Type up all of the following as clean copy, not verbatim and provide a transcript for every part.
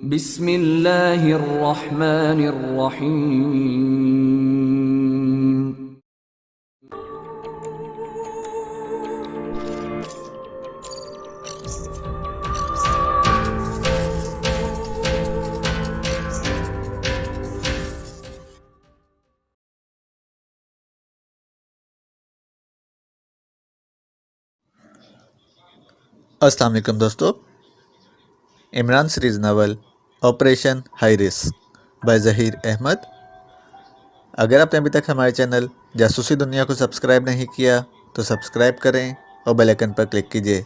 بسم اللہ الرحمن الرحیم۔ السلام علیکم دوستو، Imran series novel operation high risk by Zaheer Ahmed. اگر آپ نے ابھی تک ہمارے چینل جاسوسی دنیا کو سبسکرائب نہیں کیا تو سبسکرائب کریں اور بیل آئیکن پر کلک کیجیے۔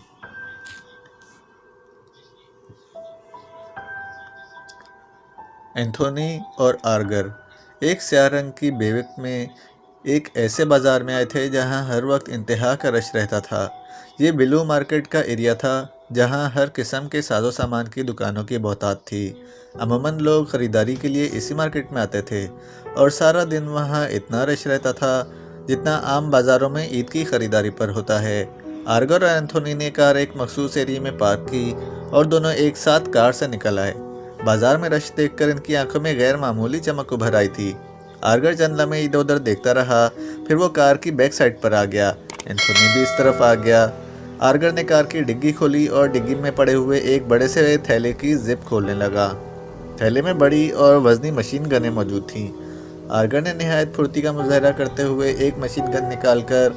اینتھونی اور آرگر ایک سیاہ رنگ کی بیوک میں ایک ایسے بازار میں آئے تھے جہاں ہر وقت انتہا کا رش رہتا تھا۔ یہ بلو مارکیٹ کا ایریا تھا جہاں ہر قسم کے ساز و سامان کی دکانوں کی بہتات تھی۔ عموماً لوگ خریداری کے لیے اسی مارکیٹ میں آتے تھے اور سارا دن وہاں اتنا رش رہتا تھا جتنا عام بازاروں میں عید کی خریداری پر ہوتا ہے۔ آرگر اور اینتھونی نے کار ایک مخصوص ایریا میں پارک کی اور دونوں ایک ساتھ کار سے نکل آئے۔ بازار میں رش دیکھ کر ان کی آنکھوں میں غیر معمولی چمک ابھر آئی تھی۔ آرگر چند لمحے ادھر ادھر دیکھتا رہا، پھر وہ کار کی بیک سائڈ پر آ گیا۔ اینتھونی بھی اس طرف آ گیا۔ آرگر نے کار کی ڈگی کھولی اور ڈگی میں پڑے ہوئے ایک بڑے سے تھیلے کی زپ کھولنے لگا۔ تھیلے میں بڑی اور وزنی مشین گنیں موجود تھیں۔ آرگر نے نہایت پھرتی کا مظاہرہ کرتے ہوئے ایک مشین گن نکال کر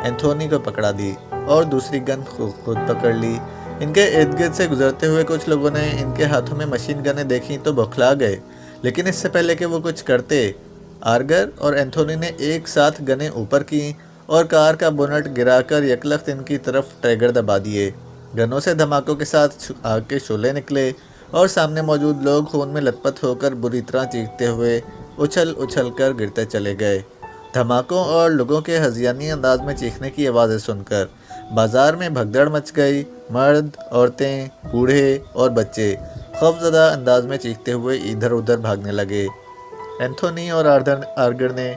اینتھونی کو پکڑا دی اور دوسری گن خود پکڑ لی۔ ان کے ارد گرد سے گزرتے ہوئے کچھ لوگوں نے ان کے ہاتھوں میں مشین گنیں دیکھیں تو بوکھلا گئے، لیکن اس سے پہلے کہ وہ کچھ کرتے، آرگر اور اینتھونی نے ایک ساتھ گنیں اوپر کیں اور کار کا بونٹ گرا کر یکلخت ان کی طرف ٹریگر دبا دیے۔ گنوں سے دھماکوں کے ساتھ آگ کے شعلے نکلے اور سامنے موجود لوگ خون میں لت پت ہو کر بری طرح چیختے ہوئے اچھل اچھل کر گرتے چلے گئے۔ دھماکوں اور لوگوں کے ہذیانی انداز میں چیخنے کی آوازیں سن کر بازار میں بھگدڑ مچ گئی۔ مرد، عورتیں، بوڑھے اور بچے خوفزدہ انداز میں چیختے ہوئے ادھر ادھر بھاگنے لگے۔ اینتھونی اور آرگر نے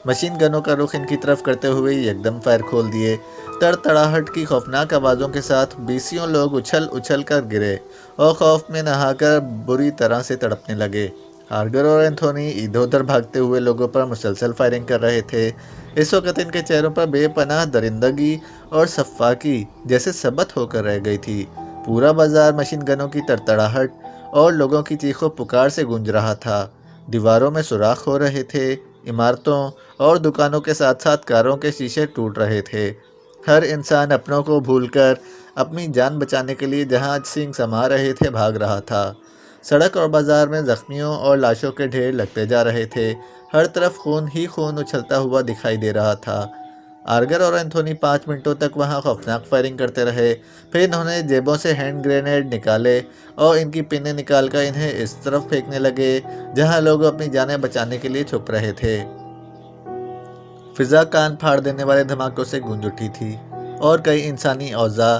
مشین گنوں کا رخ ان کی طرف کرتے ہوئے یکدم فائر کھول دیے۔ تڑتڑاہٹ کی خوفناک آوازوں کے ساتھ بیسیوں لوگ اچھل اچھل کر گرے اور خوف میں نہا کر بری طرح سے تڑپنے لگے۔ آرگر اور اینتھونی ادھر ادھر بھاگتے ہوئے لوگوں پر مسلسل فائرنگ کر رہے تھے۔ اس وقت ان کے چہروں پر بے پناہ درندگی اور صفاقی جیسے ثبت ہو کر رہ گئی تھی۔ پورا بازار مشین گنوں کی تڑتڑاہٹ اور لوگوں کی چیخ و پکار سے گونج رہا تھا۔ دیواروں میں سوراخ ہو رہے تھے، عمارتوں اور دکانوں کے ساتھ ساتھ کاروں کے شیشے ٹوٹ رہے تھے۔ ہر انسان اپنوں کو بھول کر اپنی جان بچانے کے لیے جہاں سینگ سما رہے تھے بھاگ رہا تھا۔ سڑک اور بازار میں زخمیوں اور لاشوں کے ڈھیر لگتے جا رہے تھے۔ ہر طرف خون ہی خون اچھلتا ہوا دکھائی دے رہا تھا۔ آرگر اور اینتھونی 5 منٹوں تک وہاں خوفناک فائرنگ کرتے رہے، پھر انہوں نے جیبوں سے ہینڈ گرینیڈ نکالے اور ان کی پنیں نکال کر انہیں اس طرف پھینکنے لگے جہاں لوگ اپنی جانیں بچانے کے لیے چھپ رہے تھے۔ فضا کان پھاڑ دینے والے دھماکوں سے گونج اٹھی تھی اور کئی انسانی اعضاء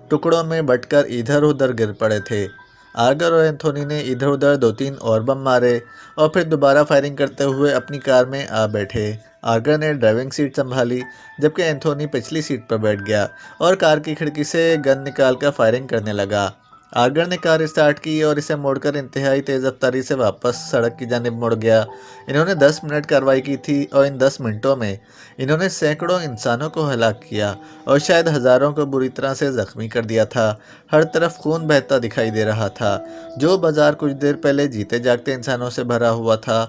ٹکڑوں میں بٹ کر ادھر ادھر گر پڑے تھے۔ آرگر اور اینتھونی نے ادھر ادھر 2-3 اور بم مارے اور پھر دوبارہ فائرنگ کرتے ہوئے اپنی کار میں آ بیٹھے۔ آرگر نے ڈرائیونگ سیٹ سنبھالی جبکہ اینتھونی پچھلی سیٹ پر بیٹھ گیا اور کار کی کھڑکی سے گن نکال کر فائرنگ کرنے لگا۔ آرگر نے کار اسٹارٹ کی اور اسے موڑ کر انتہائی تیز رفتاری سے واپس سڑک کی جانب مڑ گیا۔ انہوں نے 10 منٹ کارروائی کی تھی اور ان 10 منٹوں میں انہوں نے سینکڑوں انسانوں کو ہلاک کیا اور شاید ہزاروں کو بری طرح سے زخمی کر دیا تھا۔ ہر طرف خون بہتا دکھائی دے رہا تھا۔ جو بازار کچھ دیر پہلے جیتے جاگتے انسانوں سے بھرا ہوا تھا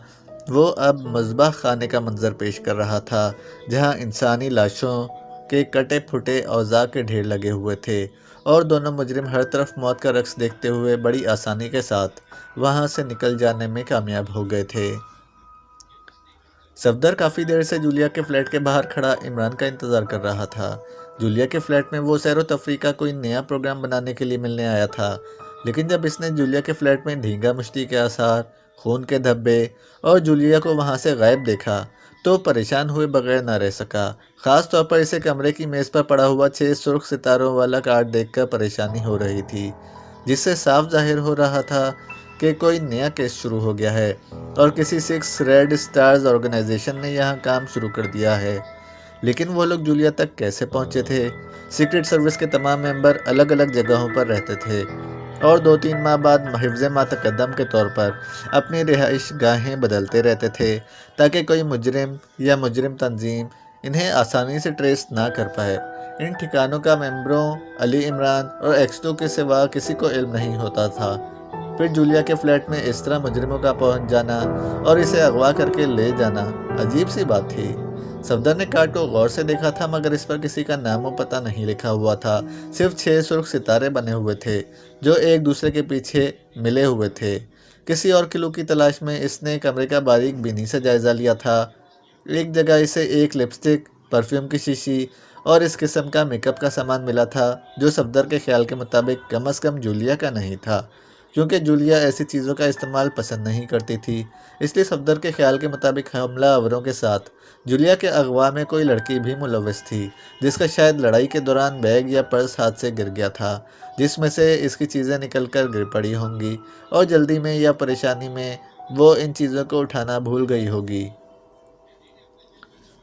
وہ اب مذبح خانے کا منظر پیش کر رہا تھا، جہاں انسانی لاشوں کے کٹے پھٹے اعضاء کے ڈھیر لگے ہوئے تھے اور دونوں مجرم ہر طرف موت کا رقص دیکھتے ہوئے بڑی آسانی کے ساتھ وہاں سے نکل جانے میں کامیاب ہو گئے تھے۔ صفدر کافی دیر سے جولیا کے فلیٹ کے باہر کھڑا عمران کا انتظار کر رہا تھا۔ جولیا کے فلیٹ میں وہ سیر و تفریح کا کوئی نیا پروگرام بنانے کے لیے ملنے آیا تھا، لیکن جب اس نے جولیا کے فلیٹ میں ڈھینگا مشتی کے آثار، خون کے دھبے اور جولیا کو وہاں سے غائب دیکھا تو پریشان ہوئے بغیر نہ رہ سکا۔ خاص طور پر اسے کمرے کی میز پر پڑا ہوا 6 سرخ ستاروں والا کارڈ دیکھ کر پریشانی ہو رہی تھی، جس سے صاف ظاہر ہو رہا تھا کہ کوئی نیا کیس شروع ہو گیا ہے اور کسی 6 ریڈ سٹارز آرگنائزیشن نے یہاں کام شروع کر دیا ہے۔ لیکن وہ لوگ جولیا تک کیسے پہنچے تھے؟ سیکرٹ سروس کے تمام ممبر الگ الگ جگہوں پر رہتے تھے اور 2-3 ماہ بعد حفظ ما تقدم کے طور پر اپنی رہائش گاہیں بدلتے رہتے تھے تاکہ کوئی مجرم یا مجرم تنظیم انہیں آسانی سے ٹریس نہ کر پائے۔ ان ٹھکانوں کا ممبروں علی عمران اور ایکس2 کے سوا کسی کو علم نہیں ہوتا تھا۔ پھر جولیا کے فلیٹ میں اس طرح مجرموں کا پہنچ جانا اور اسے اغوا کر کے لے جانا عجیب سی بات تھی۔ صفدر نے کارڈ کو غور سے دیکھا تھا مگر اس پر کسی کا نام و پتہ نہیں لکھا ہوا تھا، صرف 6 سرخ ستارے بنے ہوئے تھے جو ایک دوسرے کے پیچھے ملے ہوئے تھے۔ کسی اور کلو کی تلاش میں اس نے کمرے کا باریک بینی سے جائزہ لیا تھا۔ ایک جگہ اسے ایک لپسٹک، پرفیوم کی شیشی اور اس قسم کا میک اپ کا سامان ملا تھا جو صفدر کے خیال کے مطابق کم از کم جولیا کا نہیں تھا، کیونکہ جولیا ایسی چیزوں کا استعمال پسند نہیں کرتی تھی۔ اس لیے صفدر کے خیال کے مطابق حملہ آوروں کے ساتھ جولیا کے اغوا میں کوئی لڑکی بھی ملوث تھی، جس کا شاید لڑائی کے دوران بیگ یا پرس ہاتھ سے گر گیا تھا، جس میں سے اس کی چیزیں نکل کر گر پڑی ہوں گی اور جلدی میں یا پریشانی میں وہ ان چیزوں کو اٹھانا بھول گئی ہوگی۔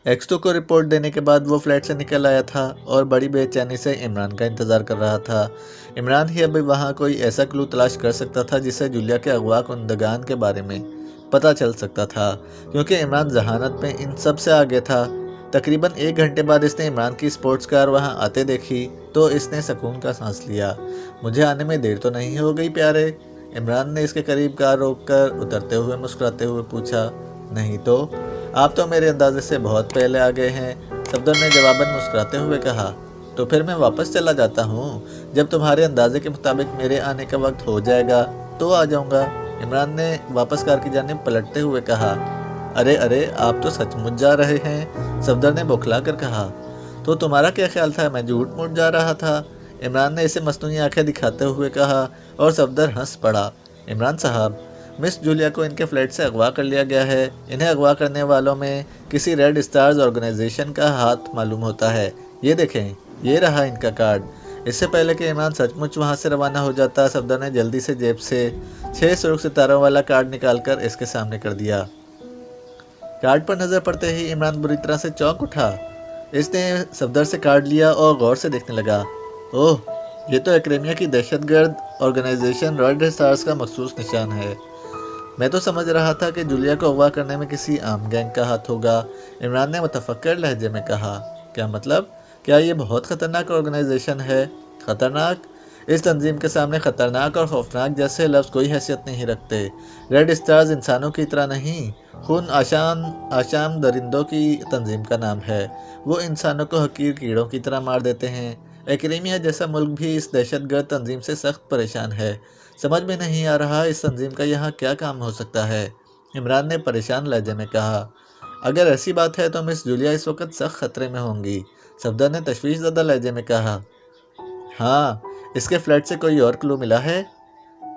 ایکس2 کو رپورٹ دینے کے بعد وہ فلیٹ سے نکل آیا تھا اور بڑی بے چینی سے عمران کا انتظار کر رہا تھا۔ عمران ہی ابھی وہاں کوئی ایسا کلو تلاش کر سکتا تھا جس سے جولیا کے اغوا کنندگان کے بارے میں پتہ چل سکتا تھا، کیونکہ عمران ذہانت میں ان سب سے آگے تھا۔ تقریباً 1 گھنٹے بعد اس نے عمران کی سپورٹس کار وہاں آتے دیکھی تو اس نے سکون کا سانس لیا۔ مجھے آنے میں دیر تو نہیں ہو گئی پیارے؟ عمران نے اس کے قریب کار روک کر اترتے ہوئے مسکراتے ہوئے پوچھا۔ نہیں تو، آپ تو میرے اندازے سے بہت پہلے آ گئے ہیں، صفدر نے جواباً مسکراتے ہوئے کہا۔ تو پھر میں واپس چلا جاتا ہوں، جب تمہارے اندازے کے مطابق میرے آنے کا وقت ہو جائے گا تو آ جاؤں گا، عمران نے واپس کار کی جانب پلٹتے ہوئے کہا۔ ارے آپ تو سچ مچ جا رہے ہیں، صفدر نے بوکھلا کر کہا۔ تو تمہارا کیا خیال تھا میں جھوٹ موٹ جا رہا تھا؟ عمران نے اسے مصنوعی آنکھیں دکھاتے ہوئے کہا اور صفدر ہنس پڑا۔ عمران صاحب، مس جولیا کو ان کے فلیٹ سے اغوا کر لیا گیا ہے۔ انہیں اغوا کرنے والوں میں کسی ریڈ اسٹارز آرگنائزیشن کا ہاتھ معلوم ہوتا ہے۔ یہ دیکھیں، یہ رہا ان کا کارڈ۔ اس سے پہلے کہ عمران سچ مچ وہاں سے روانہ ہو جاتا، صفدر نے جلدی سے جیب سے 6 سرخ ستاروں والا کارڈ نکال کر اس کے سامنے کر دیا۔ کارڈ پر نظر پڑتے ہی عمران بری طرح سے چونک اٹھا۔ اس نے صفدر سے کارڈ لیا اور غور سے دیکھنے لگا۔ اوہ، یہ تو ایکریمیا کی دہشت گرد آرگنائزیشن ریڈ اسٹارز کا مخصوص نشان ہے۔ میں تو سمجھ رہا تھا کہ جولیا کو اغوا کرنے میں کسی عام گینگ کا ہاتھ ہوگا، عمران نے متفکر لہجے میں کہا۔ کیا مطلب؟ کیا یہ بہت خطرناک آرگنائزیشن ہے؟ خطرناک؟ اس تنظیم کے سامنے خطرناک اور خوفناک جیسے لفظ کوئی حیثیت نہیں رکھتے۔ ریڈ اسٹارز انسانوں کی طرح نہیں، خون آشام درندوں کی تنظیم کا نام ہے۔ وہ انسانوں کو حقیر کیڑوں کی طرح مار دیتے ہیں۔ ایکریمیا جیسا ملک بھی اس دہشت گرد تنظیم سے سخت پریشان ہے۔ سمجھ میں نہیں آ رہا اس تنظیم کا یہاں کیا کام ہو سکتا ہے، عمران نے پریشان لہجے میں کہا۔ اگر ایسی بات ہے تو مس جولیا اس وقت سخت خطرے میں ہوں گی، صفدر نے تشویش زدہ لہجے میں کہا۔ ہاں، اس کے فلیٹ سے کوئی اور کلو ملا ہے؟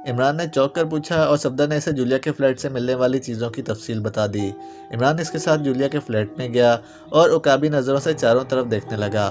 عمران نے چونک کر پوچھا اور صفدر نے اسے جولیا کے فلیٹ سے ملنے والی چیزوں کی تفصیل بتا دی۔ عمران اس کے ساتھ جولیا کے فلیٹ میں گیا اور عقابی نظروں سے چاروں طرف دیکھنے لگا۔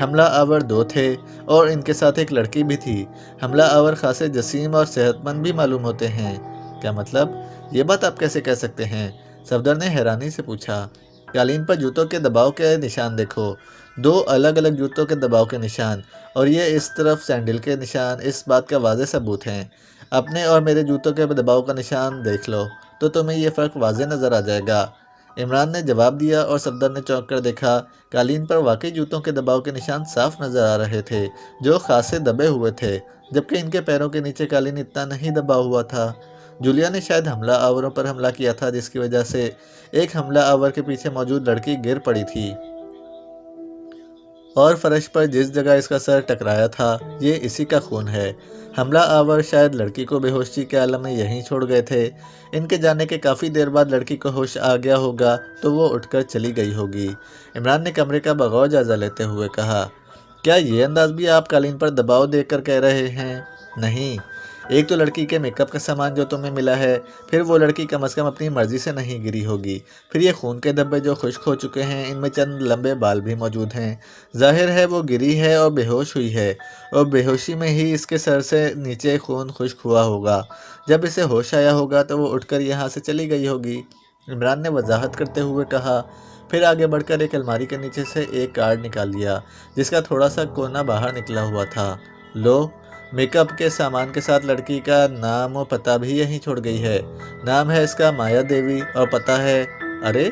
حملہ آور 2 تھے اور ان کے ساتھ ایک لڑکی بھی تھی۔ حملہ آور خاصے جسیم اور صحت مند بھی معلوم ہوتے ہیں۔ کیا مطلب؟ یہ بات آپ کیسے کہہ سکتے ہیں؟ صفدر نے حیرانی سے پوچھا۔ قالین پر جوتوں کے دباؤ کے نشان دیکھو، 2 الگ الگ جوتوں کے دباؤ کے نشان، اور یہ اس طرف سینڈل کے نشان اس بات کا واضح ثبوت ہیں۔ اپنے اور میرے جوتوں کے دباؤ کا نشان دیکھ لو تو تمہیں یہ فرق واضح نظر آ جائے گا، عمران نے جواب دیا اور صفدر نے چونک کر دیکھا۔ قالین پر واقعی جوتوں کے دباؤ کے نشان صاف نظر آ رہے تھے جو خاصے دبے ہوئے تھے، جبکہ ان کے پیروں کے نیچے قالین اتنا نہیں دبا ہوا تھا۔ جولیا نے شاید حملہ آوروں پر حملہ کیا تھا، جس کی وجہ سے ایک حملہ آور کے پیچھے موجود لڑکی گر پڑی تھی اور فرش پر جس جگہ اس کا سر ٹکرایا تھا یہ اسی کا خون ہے۔ حملہ آور شاید لڑکی کو بے ہوشی کے عالم میں یہیں چھوڑ گئے تھے۔ ان کے جانے کے کافی دیر بعد لڑکی کو ہوش آ گیا ہوگا تو وہ اٹھ کر چلی گئی ہوگی، عمران نے کمرے کا بغور جائزہ لیتے ہوئے کہا۔ کیا یہ انداز بھی آپ قالین پر دباؤ دیکھ کر کہہ رہے ہیں؟ نہیں، ایک تو لڑکی کے میک اپ کا سامان جو تمہیں ملا ہے، پھر وہ لڑکی کم از کم اپنی مرضی سے نہیں گری ہوگی، پھر یہ خون کے دھبے جو خشک ہو چکے ہیں، ان میں چند لمبے بال بھی موجود ہیں۔ ظاہر ہے وہ گری ہے اور بے ہوش ہوئی ہے، اور بے ہوشی میں ہی اس کے سر سے نیچے خون خشک ہوا ہوگا۔ جب اسے ہوش آیا ہوگا تو وہ اٹھ کر یہاں سے چلی گئی ہوگی، عمران نے وضاحت کرتے ہوئے کہا۔ پھر آگے بڑھ کر ایک الماری کے نیچے سے ایک کارڈ نکال لیا جس کا تھوڑا سا کونا باہر نکلا ہوا تھا۔ لو، میک اپ کے سامان کے ساتھ لڑکی کا نام و پتہ بھی یہیں چھوڑ گئی ہے۔ نام ہے اس کا مایا دیوی اور پتہ ہے، ارے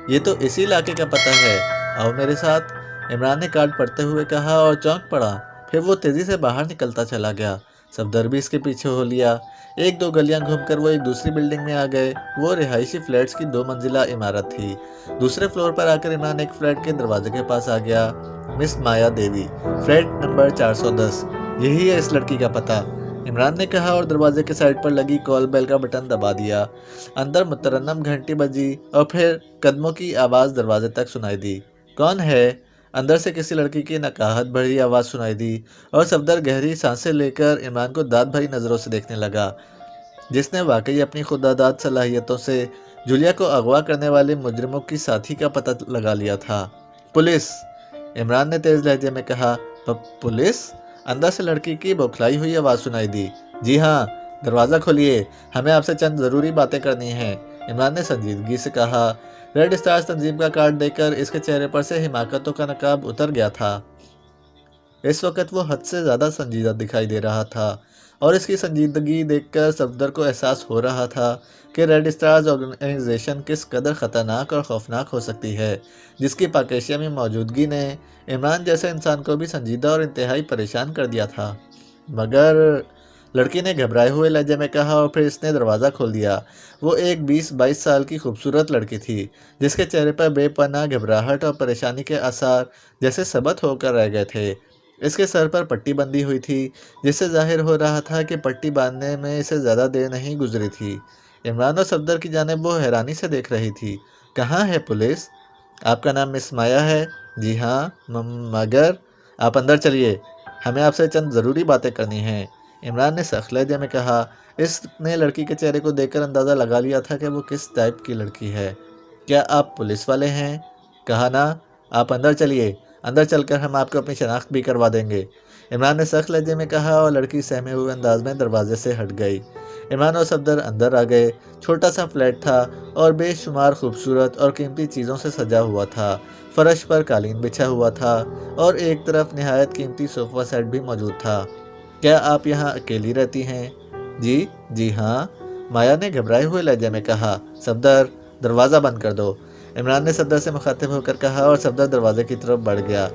یہ تو اسی علاقے کا پتہ ہے، آؤ میرے ساتھ۔ عمران نے کارڈ پڑھتے ہوئے کہا اور چونک پڑا، پھر وہ تیزی سے باہر نکلتا چلا گیا۔ صفدر بھی اس کے پیچھے ہو لیا۔ ایک دو گلیاں گھوم کر وہ ایک دوسری بلڈنگ میں آ گئے۔ وہ رہائشی فلیٹس کی 2 منزلہ عمارت تھی۔ دوسرے فلور پر آ کر عمران ایک فلیٹ کے دروازے کے پاس آ گیا۔ مس مایا دیوی، فلیٹ نمبر 410، یہی ہے اس لڑکی کا پتہ، عمران نے کہا اور دروازے کے سائڈ پر لگی کال بیل کا بٹن دبا دیا۔ اندر مترنم گھنٹی بجی اور پھر قدموں کی آواز دروازے تک سنائی دی۔ کون ہے؟ اندر سے کسی لڑکی کی نقاہت بھری آواز سنائی دی اور صفدر گہری سانسیں لے کر عمران کو داد بھری نظروں سے دیکھنے لگا، جس نے واقعی اپنی خودداد صلاحیتوں سے جولیا کو اغوا کرنے والے مجرموں کی ساتھی کا پتہ لگا لیا تھا۔ پولیس! عمران نے تیز لہجے میں کہا۔ پولیس؟ اندر سے لڑکی کی بوکھلائی ہوئی آواز سنائی دی۔ جی ہاں، دروازہ کھولیے، ہمیں آپ سے چند ضروری باتیں کرنی ہیں، عمران نے سنجیدگی سے کہا۔ ریڈ اسٹارز تنظیم کا کارڈ دیکھ کر اس کے چہرے پر سے حماقتوں کا نقاب اتر گیا تھا۔ اس وقت وہ حد سے زیادہ سنجیدہ دکھائی دے رہا تھا اور اس کی سنجیدگی دیکھ کر صفدر کو احساس ہو رہا تھا کہ ریڈ اسٹارز آرگنائزیشن کس قدر خطرناک اور خوفناک ہو سکتی ہے، جس کی پاکیشیا میں موجودگی نے عمران جیسے انسان کو بھی سنجیدہ اور انتہائی پریشان کر دیا تھا۔ مگر لڑکی نے گھبرائے ہوئے لہجے میں کہا اور پھر اس نے دروازہ کھول دیا۔ وہ ایک 20-22 سال کی خوبصورت لڑکی تھی، جس کے چہرے پر بے پناہ گھبراہٹ اور پریشانی کے آثار جیسے ثبت ہو کر رہ گئے تھے۔ اس کے سر پر پٹی بندھی ہوئی تھی، جس سے ظاہر ہو رہا تھا کہ پٹی باندھنے میں اسے زیادہ دیر نہیں گزری تھی۔ عمران اور صفدر کی جانب وہ حیرانی سے دیکھ رہی تھی۔ کہاں ہے پولیس؟ آپ کا نام مس مایا ہے؟ جی ہاں، مگر آپ اندر چلیے، ہمیں آپ سے چند ضروری باتیں کرنی ہیں، عمران نے سخت لہجے میں کہا۔ اس نے لڑکی کے چہرے کو دیکھ کر اندازہ لگا لیا تھا کہ وہ کس ٹائپ کی لڑکی ہے۔ کیا آپ پولیس والے ہیں؟ کہا نا، آپ اندر چلیے، اندر چل کر ہم آپ کو اپنی شناخت بھی کروا دیں گے، عمران نے سخت لہجے میں کہا اور لڑکی سہمے ہوئے انداز میں دروازے سے ہٹ گئی۔ عمران اور صفدر اندر آ گئے۔ چھوٹا سا فلیٹ تھا اور بے شمار خوبصورت اور قیمتی چیزوں سے سجا ہوا تھا۔ فرش پر قالین بچھا ہوا تھا اور ایک طرف نہایت قیمتی صوفہ سیٹ بھی موجود تھا۔ کیا آپ یہاں اکیلی رہتی ہیں؟ جی ہاں، مایا نے گھبرائے ہوئے لہجے میں کہا۔ صفدر، دروازہ بند کر دو، عمران نے صفدر سے مخاطب ہو کر کہا اور صفدر دروازے کی طرف بڑھ گیا۔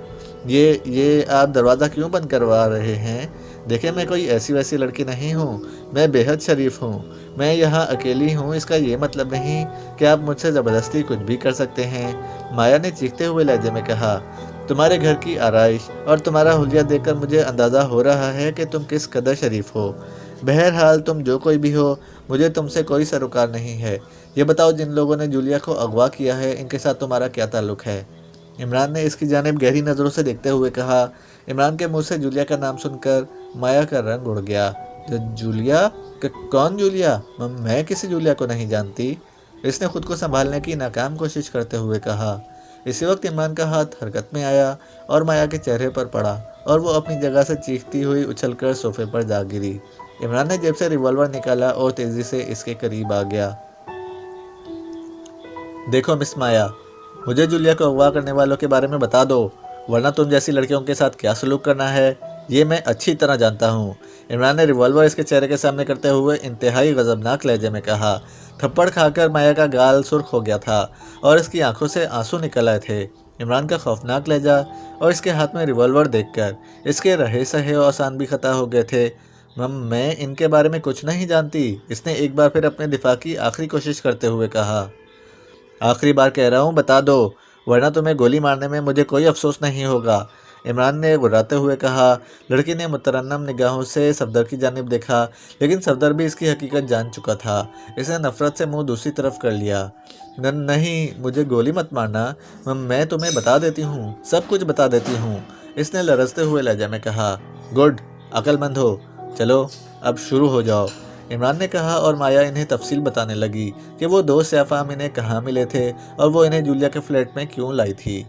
یہ آپ دروازہ کیوں بند کروا رہے ہیں؟ دیکھیں، میں کوئی ایسی ویسی لڑکی نہیں ہوں، میں بے حد شریف ہوں، میں یہاں اکیلی ہوں، اس کا یہ مطلب نہیں کہ آپ مجھ سے زبردستی کچھ بھی کر سکتے ہیں، مایا نے چیختے ہوئے لہجے میں کہا۔ تمہارے گھر کی آرائش اور تمہارا حلیہ دیکھ کر مجھے اندازہ ہو رہا ہے کہ تم کس قدر شریف ہو۔ بہرحال تم جو کوئی بھی ہو، مجھے تم سے کوئی سروکار نہیں ہے۔ یہ بتاؤ، جن لوگوں نے جولیا کو اغوا کیا ہے، ان کے ساتھ تمہارا کیا تعلق ہے؟ عمران نے اس کی جانب گہری نظروں سے دیکھتے ہوئے کہا۔ عمران کے منہ سے جولیا کا نام سن کر مایا کا رنگ اڑ گیا۔ جولیا؟ کون جولیا؟ میں کسی جولیا کو نہیں جانتی، اس نے خود کو سنبھالنے کی ناکام کوشش کرتے ہوئے کہا۔ اسی وقت عمران کا ہاتھ حرکت میں آیا اور مایا کے چہرے پر پڑا اور وہ اپنی جگہ سے چیختی ہوئی اچھل کر صوفے پر جا گری۔ عمران نے جیب سے ریوالور نکالا اور تیزی سے اس کے قریب آ گیا۔ دیکھو مس مایا، مجھے جولیا کو اغوا کرنے والوں کے بارے میں بتا دو، ورنہ تم جیسی لڑکیوں کے ساتھ کیا سلوک کرنا ہے، یہ میں اچھی طرح جانتا ہوں، عمران نے ریوالور اس کے چہرے کے سامنے کرتے ہوئے انتہائی غضبناک لہجے میں کہا۔ تھپڑ کھا کر مایا کا گال سرخ ہو گیا تھا اور اس کی آنکھوں سے آنسو نکل آئے تھے۔ عمران کا خوفناک لہجہ اور اس کے ہاتھ میں ریوالور دیکھ کر اس کے رہے سہے اور آسان بھی خطا ہو گئے تھے۔ میں ان کے بارے میں کچھ نہیں جانتی، اس نے ایک بار پھر اپنے دفاع کی آخری کوشش کرتے ہوئے کہا۔ آخری بار کہہ رہا ہوں، بتا دو، ورنہ تمہیں گولی مارنے میں مجھے کوئی افسوس نہیں ہوگا، عمران نے غراتے ہوئے کہا۔ لڑکی نے مترنم نگاہوں سے صفدر کی جانب دیکھا، لیکن صفدر بھی اس کی حقیقت جان چکا تھا۔ اس نے نفرت سے منہ دوسری طرف کر لیا۔ نہیں، مجھے گولی مت مارنا، میں تمہیں بتا دیتی ہوں، سب کچھ بتا دیتی ہوں، اس نے لرزتے ہوئے لہجے میں کہا۔ گڈ، عقل مند ہو، چلو اب شروع ہو جاؤ، عمران نے کہا اور مایا انہیں تفصیل بتانے لگی کہ وہ 2 سیاہ فام انہیں کہاں ملے تھے اور وہ انہیں جولیا کے فلیٹ میں کیوں لائی تھی۔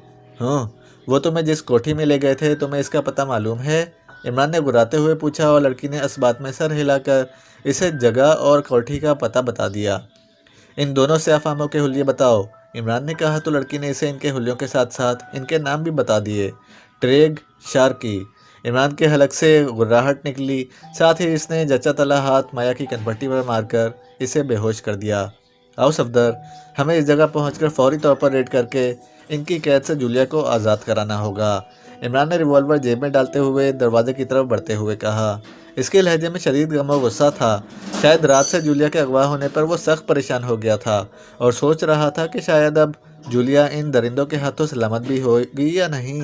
وہ تمہیں جس کوٹھی میں لے گئے تھے، تمہیں اس کا پتہ معلوم ہے؟ عمران نے غراتے ہوئے پوچھا اور لڑکی نے اس بات میں سر ہلا کر اسے جگہ اور کوٹھی کا پتہ بتا دیا۔ ان دونوں سیاہ فاموں کے حلیے بتاؤ، عمران نے کہا تو لڑکی نے اسے ان کے حلیوں کے ساتھ ساتھ ان کے نام بھی بتا دیے۔ ٹریگ، شارکی، عمران کے حلق سے غراہٹ نکلی، ساتھ ہی اس نے جچا تلا ہاتھ مایا کی کنپٹی پر مار کر اسے بے ہوش کر دیا۔ آؤ صفدر، ہمیں اس جگہ پہنچ کر فوری طور پر ریڈ کر کے ان کی قید سے جولیا کو آزاد کرانا ہوگا۔ عمران نے ریوالور جیب میں ڈالتے ہوئے دروازے کی طرف بڑھتے ہوئے کہا۔ اس کے لہجے میں شدید غم و غصہ تھا۔ شاید رات سے جولیا کے اغوا ہونے پر وہ سخت پریشان ہو گیا تھا اور سوچ رہا تھا کہ شاید اب جولیا ان درندوں کے ہاتھوں سلامت بھی ہوگی یا نہیں۔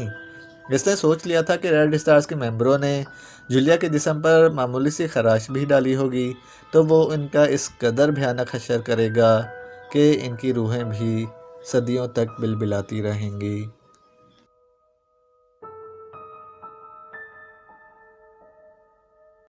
اس نے سوچ لیا تھا کہ ریڈ اسٹارز کے ممبروں نے جولیا کے جسم پر معمولی سی خراش بھی ڈالی ہوگی تو وہ ان کا اس قدر بھیانک حشر کرے گا کہ ان کی روحیں بھی صدیوں تک بلبلاتی رہیں گی۔